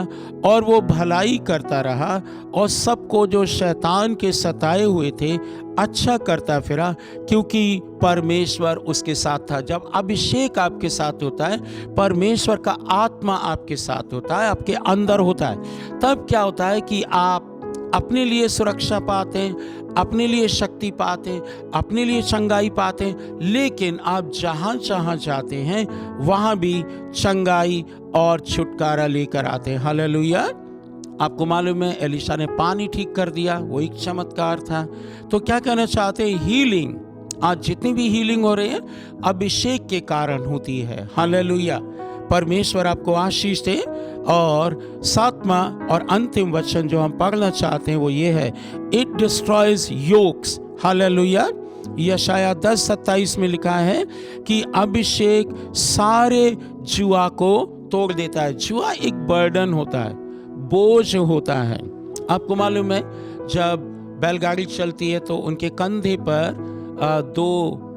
और वो भलाई करता रहा और सबको जो शैतान के सताए हुए थे अच्छा करता फिरा, क्योंकि परमेश्वर उसके साथ था। जब अभिषेक आपके साथ होता है, परमेश्वर का आत्मा आपके साथ होता है, आपके अंदर होता है, तब क्या होता है कि आप अपने लिए सुरक्षा पाते हैं, अपने लिए शक्ति पाते हैं, अपने लिए चंगाई पाते हैं, लेकिन आप जहाँ जहाँ जाते हैं वहाँ भी चंगाई और छुटकारा लेकर आते हैं। हालेलुया। आपको मालूम है एलिशा ने पानी ठीक कर दिया, वो एक चमत्कार था। तो क्या कहना चाहते हैं? हीलिंग, आज जितनी भी हीलिंग हो रही है अभिषेक के कारण होती है। हालेलुया। परमेश्वर आपको आशीष दे। और 7वां और अंतिम वचन जो हम पढ़ना चाहते हैं वो ये है, इट डिस्ट्रॉयज योक्स। हालेलुया। यशाया 10:27 में लिखा है कि अभिषेक सारे जुआ को तोड़ देता है। जुआ एक बर्डन होता है, बोझ होता है। आपको मालूम है जब बैलगाड़ी चलती है तो उनके कंधे पर दो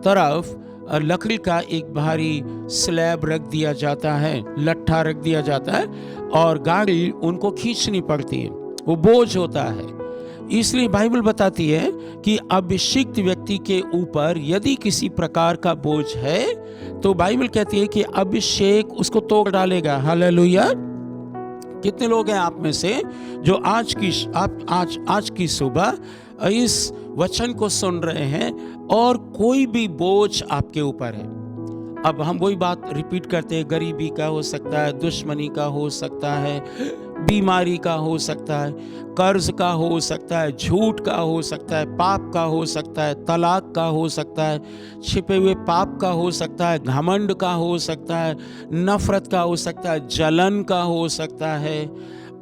तरफ लकड़ी का एक भारी स्लैब रख दिया जाता है, लट्ठा रख दिया जाता है, और गाड़ी उनको खींचनी पड़ती है, वो बोझ होता है। इसलिए बाइबल बताती है कि अभिषिक्त व्यक्ति के ऊपर यदि किसी प्रकार का बोझ है तो बाइबल कहती है कि अभिषेक उसको तोड़ डालेगा। हालेलुया। कितने लोग हैं आप में से जो आज की सुबह इस वचन को सुन रहे हैं और कोई भी बोझ आपके ऊपर है? अब हम वही बात रिपीट करते हैं, गरीबी का हो सकता है, दुश्मनी का हो सकता है, बीमारी का हो सकता है, कर्ज का हो सकता है, झूठ का हो सकता है, पाप का हो सकता है, तलाक का हो सकता है, छिपे हुए पाप का हो सकता है, घमंड का हो सकता है, नफरत का हो सकता है, जलन का हो सकता है,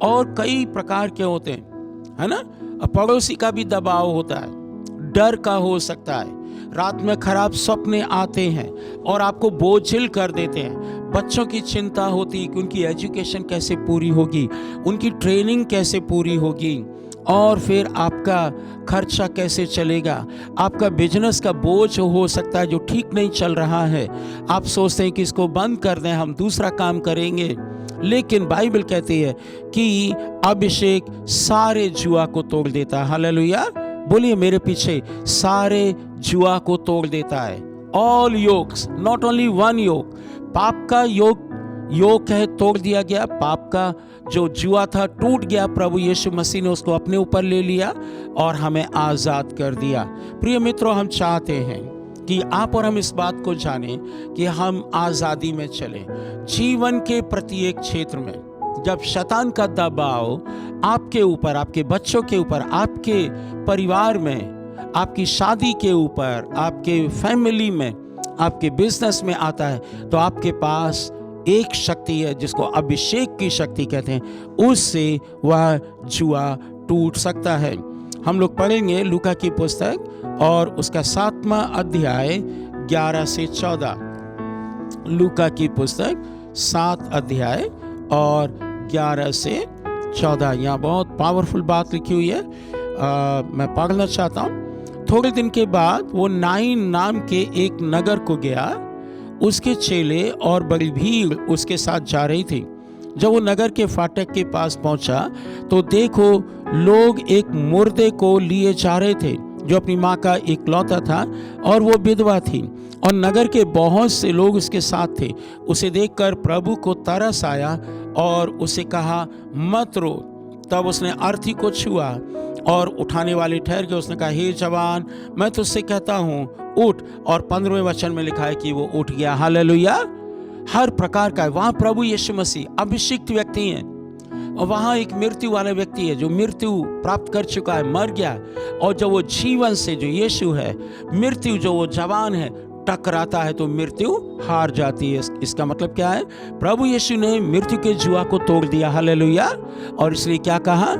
और कई प्रकार के होते हैं, है ना। पड़ोसी का भी दबाव होता है, डर का हो सकता है, रात में खराब सपने आते हैं और आपको बोझिल कर देते हैं। बच्चों की चिंता होती है कि उनकी एजुकेशन कैसे पूरी होगी, उनकी ट्रेनिंग कैसे पूरी होगी, और फिर आपका खर्चा कैसे चलेगा। आपका बिजनेस का बोझ हो सकता है जो ठीक नहीं चल रहा है, आप सोचते हैं कि इसको बंद कर दें, हम दूसरा काम करेंगे, लेकिन बाइबल कहती है कि अभिषेक सारे जुआ को तोड़ देता है। हालेलुया। बोलिए मेरे पीछे, सारे जुआ को तोड़ देता है। All yokes, not only one yoke. पाप का योग है, तोड़ दिया गया। पाप का जो जुआ था टूट गया, प्रभु यीशु मसीह ने उसको अपने ऊपर ले लिया और हमें आजाद कर दिया। प्रिय मित्रों, हम चाहते हैं कि आप और हम इस बात को जानें कि हम आजादी में चलें। जीवन के प्रत्येक क्षेत्र में जब शैतान का दबाव आपके ऊपर, आपके बच्चों के ऊपर, आपके परिवार में, आपकी शादी के ऊपर, आपके फैमिली में, आपके बिजनेस में आता है, तो आपके पास एक शक्ति है जिसको अभिषेक की शक्ति कहते हैं, उससे वह जुआ टूट सकता है। हम लोग पढ़ेंगे लूका की पुस्तक और उसका 7वां अध्याय 11 से 14। लूका की पुस्तक 7 अध्याय और 11 से 14। यहाँ बहुत पावरफुल बात लिखी हुई है, मैं पढ़ना चाहता हूँ। थोड़े दिन के बाद वो नाइन नाम के एक नगर को गया, उसके चेले और बड़ी भीड़ उसके साथ जा रही थी। जब वो नगर के फाटक के पास पहुंचा तो देखो लोग एक मुर्दे को लिए जा रहे थे जो अपनी माँ का इकलौता था और वो विधवा थी, और नगर के बहुत से लोग उसके साथ थे। उसे देखकर प्रभु को तरस आया और उसे कहा, मत रो, तब उसने अर्थी को छुआ और उठाने वाले ठहर गए। उसने कहा, हे जवान, मैं तुझसे कहता हूँ उठ। और 15वें वचन में लिखा है कि वो उठ गया। हालेलुया। हर प्रकार का वहाँ प्रभु यीशु मसीह अभिषिक्त व्यक्ति हैं, और वहाँ एक मृत्यु वाला व्यक्ति है जो मृत्यु प्राप्त कर चुका है, मर गया, और जो वो जीवन से जो यीशु है, मृत्यु जो वो जवान है, टकराता है तो मृत्यु हार जाती है। इसका मतलब क्या है? प्रभु यीशु ने मृत्यु के जुआ को तोड़ दिया। हालेलुया। और इसलिए क्या कहा?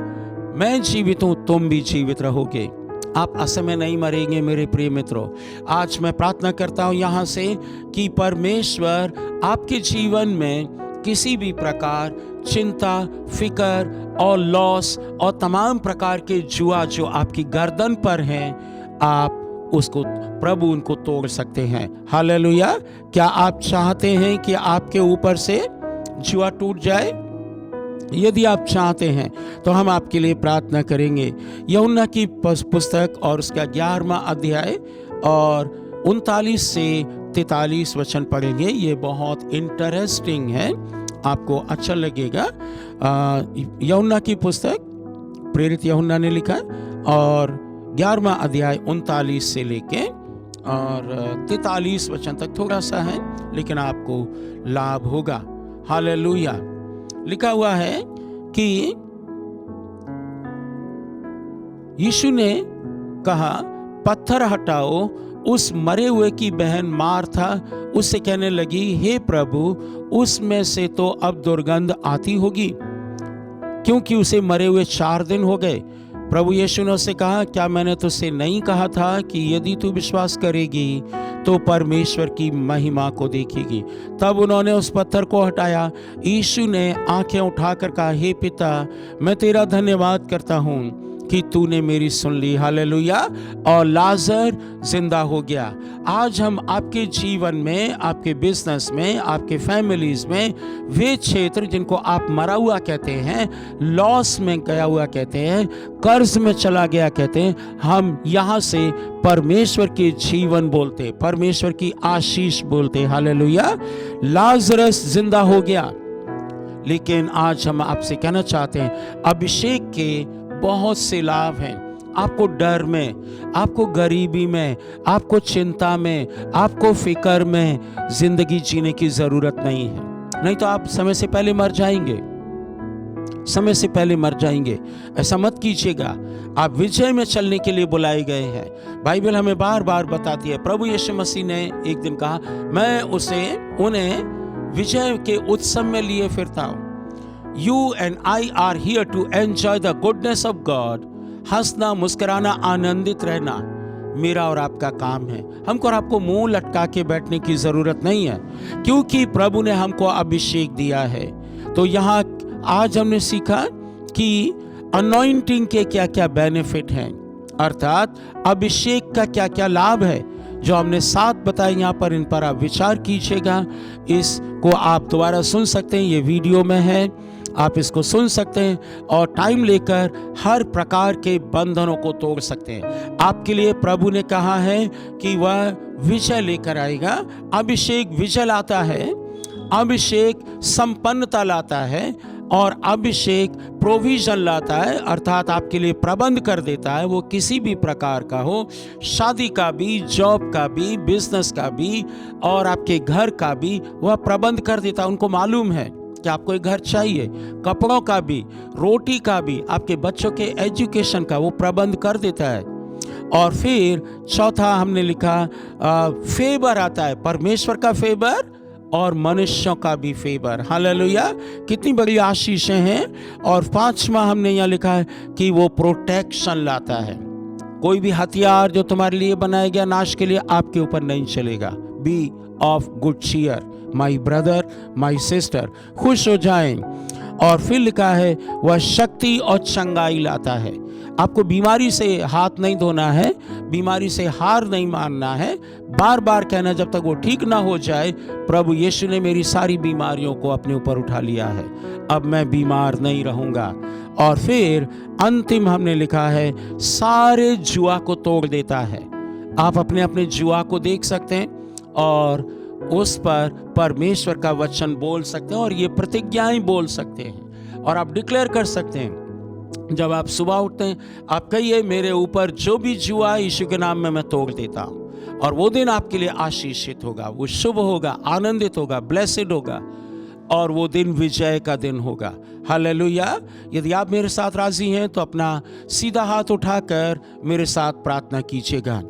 मैं जीवित हूं, तुम भी जीवित रहोगे। आप असमय नहीं मरेंगे मेरे प्रिय मित्रों। आज मैं प्रार्थना करता हूं यहां से कि परमेश्वर आपके जीवन में किसी भी प्रकार चिंता, फिकर और लॉस और तमाम प्रकार के जुआ जो आपकी गर्दन पर हैं, आप उसको प्रभु उनको तोड़ सकते हैं। हालेलुया। क्या आप चाहते हैं कि आपके ऊपर से जुआ टूट जाए? यदि आप चाहते हैं तो हम आपके लिए प्रार्थना करेंगे। यूहन्ना की पुस्तक और उसका 11वां अध्याय और 39 से 43 वचन पढ़ेंगे। ये बहुत इंटरेस्टिंग है, आपको अच्छा लगेगा। यूहन्ना की पुस्तक, प्रेरित यूहन्ना ने लिखा, और 11वां अध्याय 39 से लेके और 43 वचन तक थोड़ा सा है, लेकिन आपको लाभ होगा। हालेलुया। लिखा हुआ है कि यीशु ने कहा, पत्थर हटाओ। उस मरे हुए की बहन मार्था उससे कहने लगी, हे प्रभु, उसमें से तो अब दुर्गंध आती होगी, क्योंकि उसे मरे हुए 4 दिन हो गए। प्रभु यीशु ने उससे कहा, क्या मैंने तुझसे नहीं कहा था कि यदि तू विश्वास करेगी तो परमेश्वर की महिमा को देखेगी? तब उन्होंने उस पत्थर को हटाया। यीशु ने आंखें उठाकर कहा, हे पिता, मैं तेरा धन्यवाद करता हूँ कि तूने मेरी सुन ली। हालेलुया। और लाजर जिंदा हो गया। आज हम आपके जीवन में, आपके बिजनेस में, आपके फैमिलीज में, वे क्षेत्र जिनको आप मरा हुआ कहते हैं, लॉस में गया हुआ कहते हैं, कर्ज में चला गया कहते हैं, हम यहाँ से परमेश्वर के जीवन बोलते, परमेश्वर की आशीष बोलते। हालेलुया। लाजरस जिंदा हो गया। लेकिन आज हम आपसे कहना चाहते हैं, अभिषेक के बहुत से लाभ हैं। आपको डर में, आपको गरीबी में, आपको चिंता में, आपको फिकर में जिंदगी जीने की जरूरत नहीं है। नहीं तो आप समय से पहले मर जाएंगे, समय से पहले मर जाएंगे। ऐसा मत कीजिएगा। आप विजय में चलने के लिए बुलाए गए हैं। बाइबल हमें बार बार बताती है। प्रभु यीशु मसीह ने एक दिन कहा, मैं उन्हें विजय के उत्सव में लिए फिरता हूं। You and I are here to enjoy the goodness of God. हंसना, मुस्कुराना, आनंदित रहना मेरा और आपका काम है। हमको और आपको मुंह लटका के बैठने की जरूरत नहीं है, क्योंकि प्रभु ने हमको अभिषेक दिया है। तो यहाँ आज हमने सीखा कि अनॉइंटिंग के क्या क्या बेनिफिट हैं, अर्थात अभिषेक का क्या क्या लाभ है, जो हमने 7 बताए यहाँ पर। इन पर आप विचार कीजिएगा। इसको आप दोबारा सुन सकते हैं, ये वीडियो में है, आप इसको सुन सकते हैं और टाइम लेकर हर प्रकार के बंधनों को तोड़ सकते हैं। आपके लिए प्रभु ने कहा है कि वह विजय लेकर आएगा। अभिषेक विजय लाता है, अभिषेक संपन्नता लाता है, और अभिषेक प्रोविजन लाता है, अर्थात आपके लिए प्रबंध कर देता है। वो किसी भी प्रकार का हो, शादी का भी, जॉब का भी, बिजनेस का भी और आपके घर का भी, वह प्रबंध कर देता है। उनको मालूम है कि आपको एक घर चाहिए, कपड़ों का भी, रोटी का भी, आपके बच्चों के एजुकेशन का, वो प्रबंध कर देता है। और फिर चौथा हमने लिखा, फेवर आता है, परमेश्वर का फेवर और मनुष्यों का भी फेवर। हालेलुया। कितनी बड़ी आशीषें हैं। और 5वां हमने यहाँ लिखा है कि वो प्रोटेक्शन लाता है। कोई भी हथियार जो तुम्हारे लिए बनाया गया नाश के लिए, आपके ऊपर नहीं चलेगा। Be of good cheer my brother, my sister. खुश हो जाएं। और फिर लिखा है, वह शक्ति और चंगाई लाता है। आपको बीमारी से हाथ नहीं धोना है, बीमारी से हार नहीं मानना है, बार बार कहना जब तक वो ठीक ना हो जाए, प्रभु यीशु ने मेरी सारी बीमारियों को अपने ऊपर उठा लिया है, अब मैं बीमार नहीं रहूंगा। और फिर अंतिम हमने लिखा है, सारे जुआ को तोड़ देता है। आप अपने अपने जुआ को देख सकते हैं और उस पर परमेश्वर का वचन बोल सकते हैं, और ये प्रतिज्ञाएं बोल सकते हैं, और आप डिक्लेयर कर सकते हैं जब आप सुबह उठते हैं, आप कहिए मेरे ऊपर जो भी जुआ यीशु के नाम में मैं तोड़ देता हूँ, और वो दिन आपके लिए आशीषित होगा, वो शुभ होगा, आनंदित होगा, ब्लेसेड होगा, और वो दिन विजय का दिन होगा। हालेलुया। यदि आप मेरे साथ राजी हैं तो अपना सीधा हाथ उठाकर मेरे साथ प्रार्थना कीजिएगा।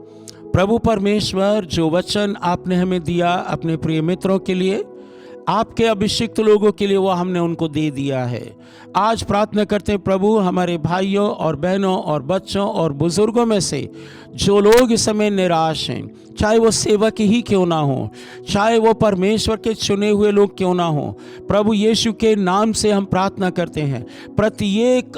प्रभु परमेश्वर, जो वचन आपने हमें दिया अपने प्रिय मित्रों के लिए, आपके अभिषिक्त लोगों के लिए, वो हमने उनको दे दिया है। आज प्रार्थना करते हैं प्रभु, हमारे भाइयों और बहनों और बच्चों और बुजुर्गों में से जो लोग इस समय निराश हैं, चाहे वो सेवक ही क्यों ना हो, चाहे वो परमेश्वर के चुने हुए लोग क्यों ना हो, प्रभु यीशु के नाम से हम प्रार्थना करते हैं, प्रत्येक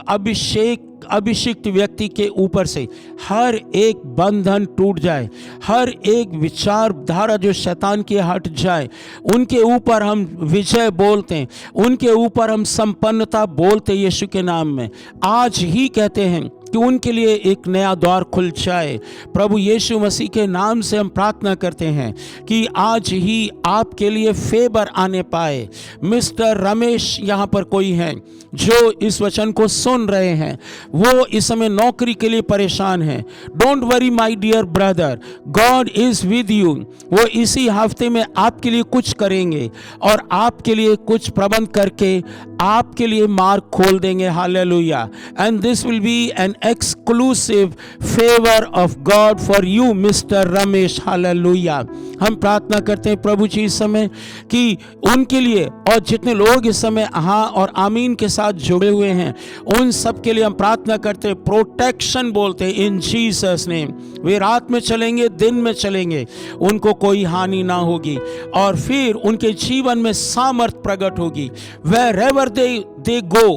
अभिषिक्त व्यक्ति के ऊपर से हर एक बंधन टूट जाए, हर एक विचारधारा जो शैतान की हट जाए, उनके ऊपर हम विजय बोलते हैं, उनके ऊपर हम संपन्नता बोलते हैं यीशु के नाम में। आज ही कहते हैं कि उनके लिए एक नया द्वार खुल जाए। प्रभु यीशु मसीह के नाम से हम प्रार्थना करते हैं कि आज ही आपके लिए फेवर आने पाए। मिस्टर रमेश यहाँ पर कोई हैं जो इस वचन को सुन रहे हैं, वो इस समय नौकरी के लिए परेशान हैं। Don't worry my dear brother, God is with you. वो इसी हफ्ते में आपके लिए कुछ करेंगे और आपके लिए कुछ प्रबंध करके आपके लिए मार्ग खोल देंगे। Hallelujah. And this will be an exclusive favor of God for you, Mr. Ramesh. Hallelujah. हम प्रार्थना करते हैं प्रभु जी इस समय कि उनके लिए और जितने लोग इस समय हाँ और आमीन के साथ जुड़े हुए हैं, उन सब के लिए हम प्रार्थना करते हैं, प्रोटेक्शन बोलते हैं इन जीसस नेम। वे रात में चलेंगे, दिन में चलेंगे, उनको कोई हानि ना होगी, और फिर उनके जीवन में सामर्थ प्रकट होगी। wherever they go,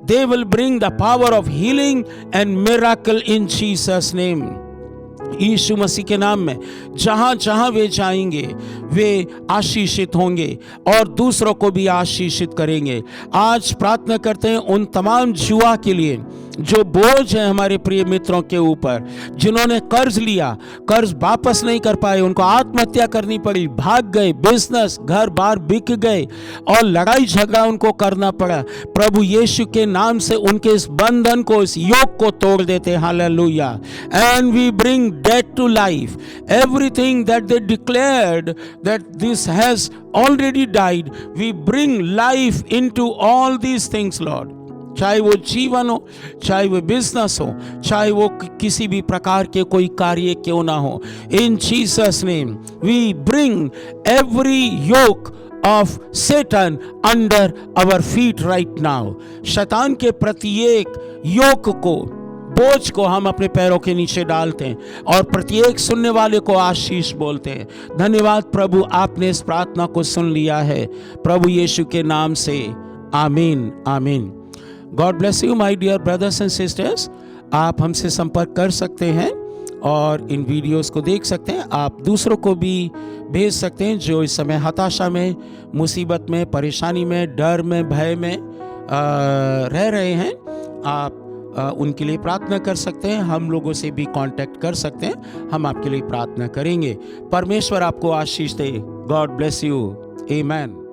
they will bring the power of healing and miracle in Jesus name। यीशु मसीह के नाम में जहां जहां वे जाएंगे वे आशीषित होंगे और दूसरों को भी आशीषित करेंगे। आज प्रार्थना करते हैं उन तमाम जुआ के लिए जो बोझ है हमारे प्रिय मित्रों के ऊपर, जिन्होंने कर्ज लिया, कर्ज वापस नहीं कर पाए, उनको आत्महत्या करनी पड़ी, भाग गए, बिजनेस घर बार बिक गए और लड़ाई झगड़ा उनको करना पड़ा। प्रभु यीशु के नाम से उनके इस बंधन को, इस योग को तोड़ देते हैं। Hallelujah. And we bring death to life, everything that they declared that this has already died, we bring life into all these things Lord. चाहे वो जीवन हो, चाहे वो बिजनेस हो, चाहे वो किसी भी प्रकार के कोई कार्य क्यों ना हो, in Jesus name we bring every yoke of Satan under our feet right now. शैतान के प्रत्येक योक को, बोझ को हम अपने पैरों के नीचे डालते हैं और प्रत्येक सुनने वाले को आशीष बोलते हैं। धन्यवाद प्रभु, आपने इस प्रार्थना को सुन लिया है प्रभु यीशु के नाम से। आमीन आमीन। God bless you my dear brothers and sisters. आप हमसे संपर्क कर सकते हैं और इन वीडियोस को देख सकते हैं। आप दूसरों को भी भेज सकते हैं जो इस समय हताशा में, मुसीबत में, परेशानी में, डर में, भय में रह रहे हैं। आप उनके लिए प्रार्थना कर सकते हैं। हम लोगों से भी कांटेक्ट कर सकते हैं, हम आपके लिए प्रार्थना करेंगे। परमेश्वर आपको आशीष दे। God bless you. आमेन।